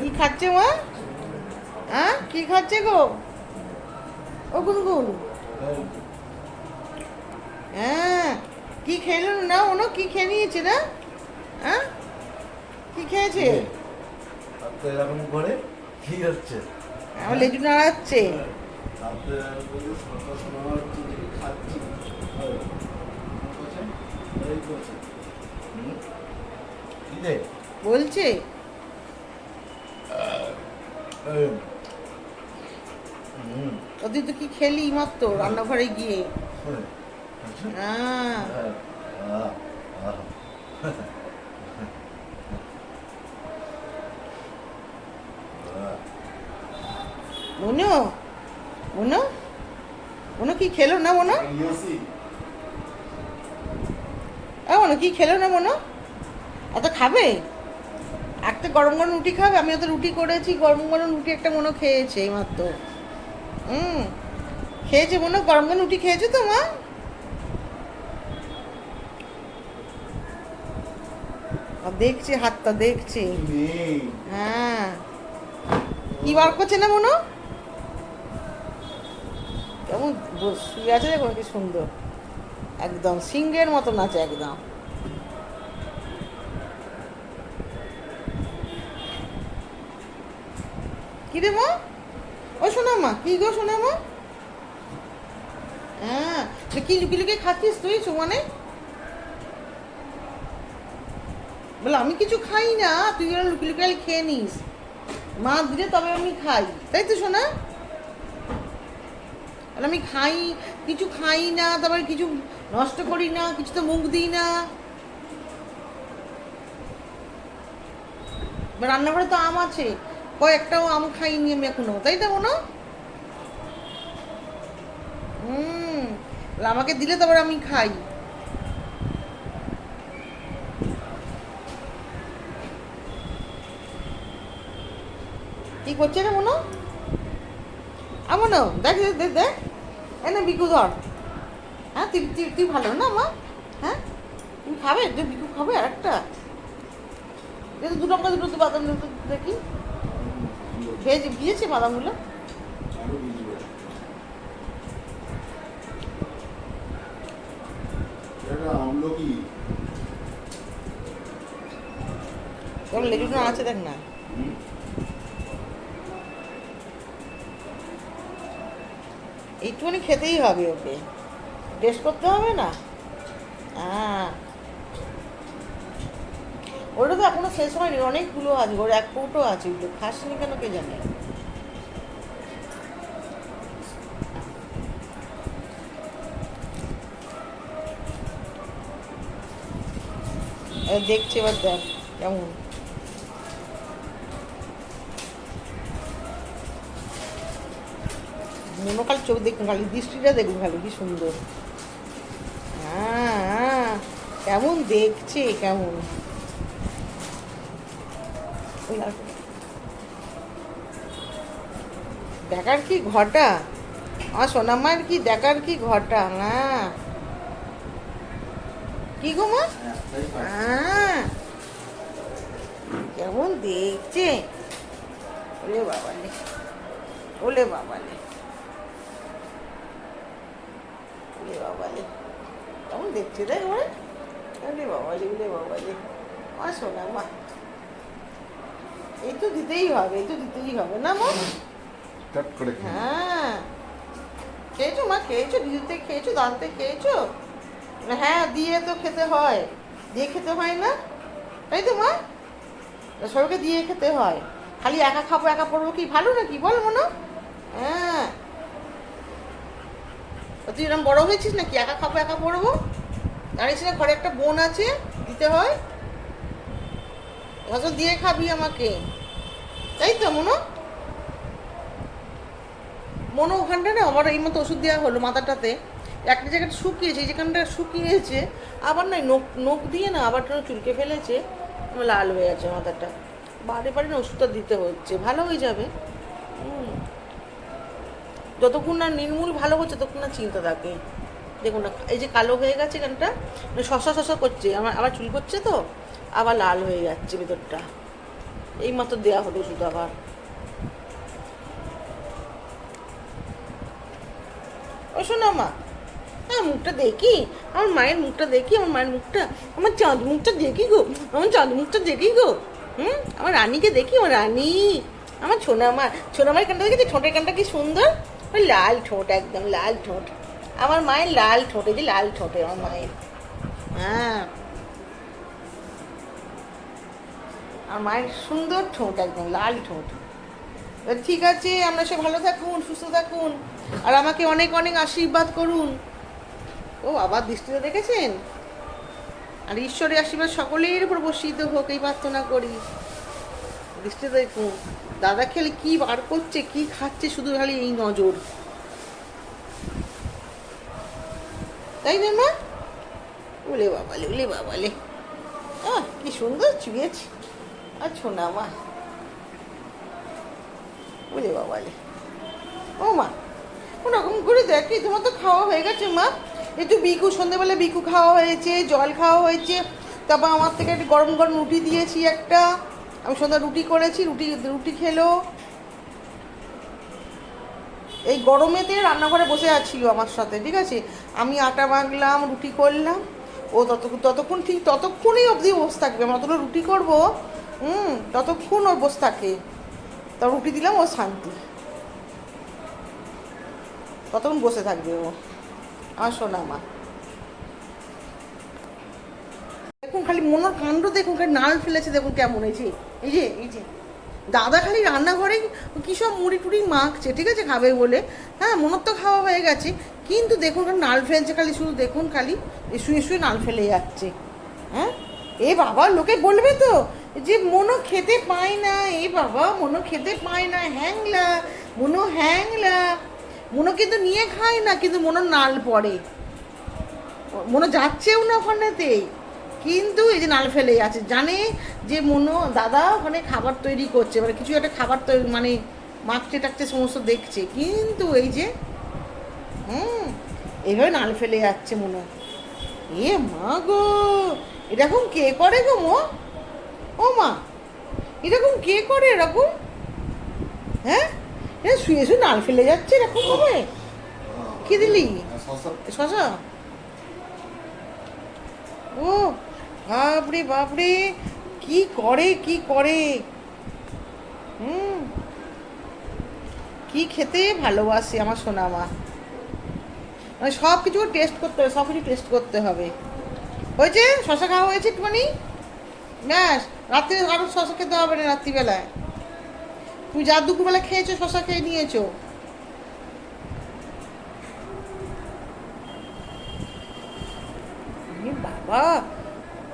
কি খাচ্ছে মা? হ্যাঁ কি খাচ্ছে গো ও গুনগুন? হ্যাঁ কি খেলো না ওনো? কি খেয়ে নিয়েছে না? হ্যাঁ কি খেয়েছে? এরকম করে কি হচ্ছে? আমার লেজু নাড়াচ্ছে। বলছে তুই তো কি খেলি মাত্র রান্নাঘরে গিয়ে? হ্যাঁ মনো মনো মনো কি খেলো না মনো? মনো কি খেলো না মনো? এত খাবে? একটা গরম গরম রুটি খাবে? আমি তো রুটি করেছি, গরম গরম রুটি একটা মনো খেয়েছে এইমাত্র। খেয়েছে মনো? গরম গরম রুটি খেয়েছে তো মা? দেখছি হাতটা দেখছি। হ্যাঁ কি বার করছে না মনো? কেমন শুয়ে আছে দেখো কি সুন্দর, একদম সিংহের মতন আছে একদম। কি রে মা? ও শোনা মা, কি গো শোনা মা? হ্যাঁ তুই কি লুকিয়ে লুকিয়ে খাচ্ছিস তুই সুমনে? বলে আমি কিছু খাই না, তুই ওরা লুকিয়ে লুকিয়ে খেয়ে নিস, মা দিলে তবে আমি খাই, তাই তো শোনা? আর আমি খাই, কিছু খাই না, তারপরে কিছু নষ্ট করি না, কিছু তো মুখ দিই না। রান্নাঘরে তো আম আছে, কয়েকটাও আম খাইনি আমি এখনো, তাই তো মনে? আমাকে দিলে তারপরে আমি খাই। কি করছে রে মনো? আমনো দেখ দেখ দেখ, এনে বিকু ধর। হ্যাঁ তুই তুই তুই ভালো না মা? হ্যাঁ তুমি খাবে? তুই বিকু খাবে আর একটা? দুটো আমরা দুটো বাদাম দুটো দেখি ভেজে ভিজেছে বাদামগুলো। তোর লেজুটা আছে দেখ না। একটুখানি খেতেই হবে, ওকে টেস্ট করতে হবে না। হ্যাঁ ওটা তো এখনো শেষ হয়নি, অনেকগুলো আছে, ওর এক কৌটো আছে, ওগুলো খাসনি কেন কে জানে। দেখছে এবার দেখ কেমন। মনো খালি চোখ দেখুন, খালি দৃষ্টিটা দেখুন খালি কি সুন্দর। হ্যাঁ হ্যাঁ কেমন দেখছে কেমন। দেখার কি ঘটা, আমার সোনামার কি দেখার কি ঘটা না? কি গো মা? হ্যাঁ কেমন দেখছে, ওলে বাবালে, ওলে বাবালে, ওলে বাবালে, কেমন দেখছে দেখ ওরে, ওলে বাবালে, ওলে বাবালে, আমার সোনামা। এই তো দিতেই হবে, এই তো দিতেই হবে না মা? হ্যাঁ খেয়েছো মা? খেয়েছো? দিদিতে খেয়েছো? দাঁতে খেয়েছো? হ্যাঁ দিয়ে তো খেতে হয়, দিয়ে খেতে হয় না, তাই তো মা? সবাইকে দিয়ে খেতে হয়, খালি একা খাবো একা পড়বো কি ভালো নাকি বল মনো? হ্যাঁ তুই এরকম বড় হয়েছিস নাকি একা খাবো একা পড়বো? জানিস না ঘরে একটা বোন আছে, দিতে হয়, অত দিয়ে খাবি আমাকে, তাই তো মনো? মনো ওখানটা না আমার এই মতো ওষুধ দেওয়া হলো মাথাটাতে, একটা জায়গাটা শুকিয়েছে, এই যেখানটা শুকিয়েছে আবার না নখ নখ দিয়ে না আবার চুলকে ফেলেছে, আমার লাল হয়ে আছে মাথাটা, বারে বারে না ওষুধটা দিতে হচ্ছে, ভালো হয়ে যাবে। যতক্ষণ না নির্মূল ভালো হচ্ছে ততক্ষণ না চিন্তা থাকে। দেখুন না এই যে কালো হয়ে গেছে এখানটা, শশা শশা করছে, আমার আবার চুল করছে তো আবার লাল হয়ে যাচ্ছে ভেতরটা। এইমাত্র দেওয়া হলো ওষুধ আবার। ও শোনো মা, হ্যাঁ মুখটা দেখি, আমার মায়ের মুখটা দেখি, আমার মায়ের মুখটা, আমার চাঁদ মুখটা দেখি গো, আমার চাঁদ মুখটা দেখি গো। আমার রানীকে দেখি, আমার রানী, আমার ছোনামার কানটা দেখেছি, ঠোঁটের কানটা কি সুন্দর, ওই লাল ঠোঁট, একদম লাল ঠোঁট। আমার মায়ের লাল ঠোঁটে, যে লাল ঠোঁটে আমার মায়ের। হ্যাঁ, আমার মায়ের সুন্দর ঠোঁট, একদম লাল ঠোঁট। ঠিক আছে, আমরা সব ভালো থাকুন, সুস্থ থাকুন, আর আমাকে অনেক অনেক আশীর্বাদ করুন। ও আবার দৃষ্টিতে দেখেছেন? আর ঈশ্বরের আশীর্বাদ সকলের উপর বর্ষিত হোক, এই প্রার্থনা করি। দৃষ্টিতে দেখুন, দাদা খেলে কি বার করছে, কি খাচ্ছে, শুধু খালি এই নজর, তাই না মা? উলে বাবালে, উলে বাবালে, কি সুন্দর চুয়েছি। আচ্ছা না মা, উলে বাবালে। ও মা, ওরকম করে দেখি, তোমার তো খাওয়া হয়ে গেছে মা। একটু বিকু, সন্ধ্যেবেলা বিকু খাওয়া হয়েছে, জল খাওয়া হয়েছে, তারপর আমার থেকে একটু গরম গরম রুটি দিয়েছি একটা, আমি সন্ধ্যা রুটি করেছি, রুটি খেলো। এই গরমেতে রান্নাঘরে বসে আছিল আমার সাথে, ঠিক আছে, আমি আটা মাখলাম, রুটি করলাম, ও ততক্ষণ ঠিক ততক্ষণই অবধি বসে থাকবে, আমরা যতক্ষণ রুটি করবো ততক্ষণ ওর বসে থাকে, তা রুটি দিলাম, ও শান্তি, ততক্ষণ বসে থাকবে ও, আমার সোনা মা। দেখুন খালি মনের কাণ্ড, দেখুন খালি নাল ফেলেছে, দেখুন কেমন হয়েছে। এই যে দাদা খালি রান্নাঘরে কী সব মুড়ি টুড়ি মাখছে, ঠিক আছে, খাবে বলে। হ্যাঁ, মনের তো খাওয়া হয়ে গেছে, কিন্তু দেখুন নাল ফেলছে খালি, শুধু দেখুন খালি শুয়ে শুয়ে নাল ফেলে যাচ্ছে। হ্যাঁ, এ বাবা, লোকে বলবে তো যে মনও খেতে পায় না, এ বাবা মনও খেতে পায় না, হ্যাংলা হ্যাংলা। মনও কিন্তু নিয়ে খায় না, কিন্তু মনও নাল পড়ে, মনও যাচ্ছেও না ওখানেতেই, কিন্তু এই যে নাল ফেলে আছে, জানে যে দাদা ওখানে খাবার তৈরি করছে, মানে কিছু একটা খাবার তৈরি, মানে মাখছে টাকছে সমস্ত দেখছে, কিন্তু এই যে এইভাবে নাল ফেলে যাচ্ছে মনে। এ মা গো, এরকম কে করে গো মো? ও মা, এরকম কে করে এরকম? হ্যাঁ, শুয়ে শুয়ে নাল ফেলে যাচ্ছে এরকম ভাবে। কি দিলি? শশা। ও বাপরে বাপরে, কি করে কি খেতে ভালোবাসে আমার সোনা মা, মানে সব কিছু টেস্ট করতে হবে, সব কিছু টেস্ট করতে হবে। হয়েছে, শশা খাওয়া হয়েছে একটুখানি, ব্যাস, রাত্রে আরো শশা খেতে হবে না রাত্রিবেলায়। তুমি যা দুপুরবেলা খেয়েছো, শশা খেয়ে নিয়েছো। বাবা,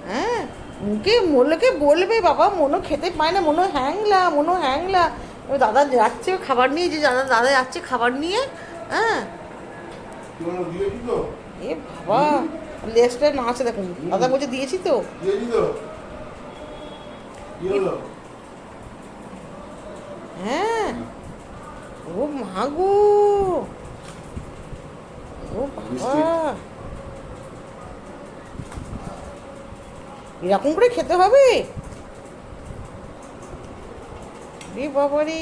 হ্যাঁ, লোকে বলবে বাবা মনও খেতে পায় না, মনও হ্যাংলা। দাদা যাচ্ছে খাবার নিয়ে, যে দাদা যাচ্ছে খাবার নিয়ে। হ্যাঁ, এ বাবা, লেজটা না আছে দেখুন, দাদা বলছে দিয়েছি তো। হ্যাঁ, ও মা গো, ও বাবা, এরকম করে খেতে হবে? বাবা রে।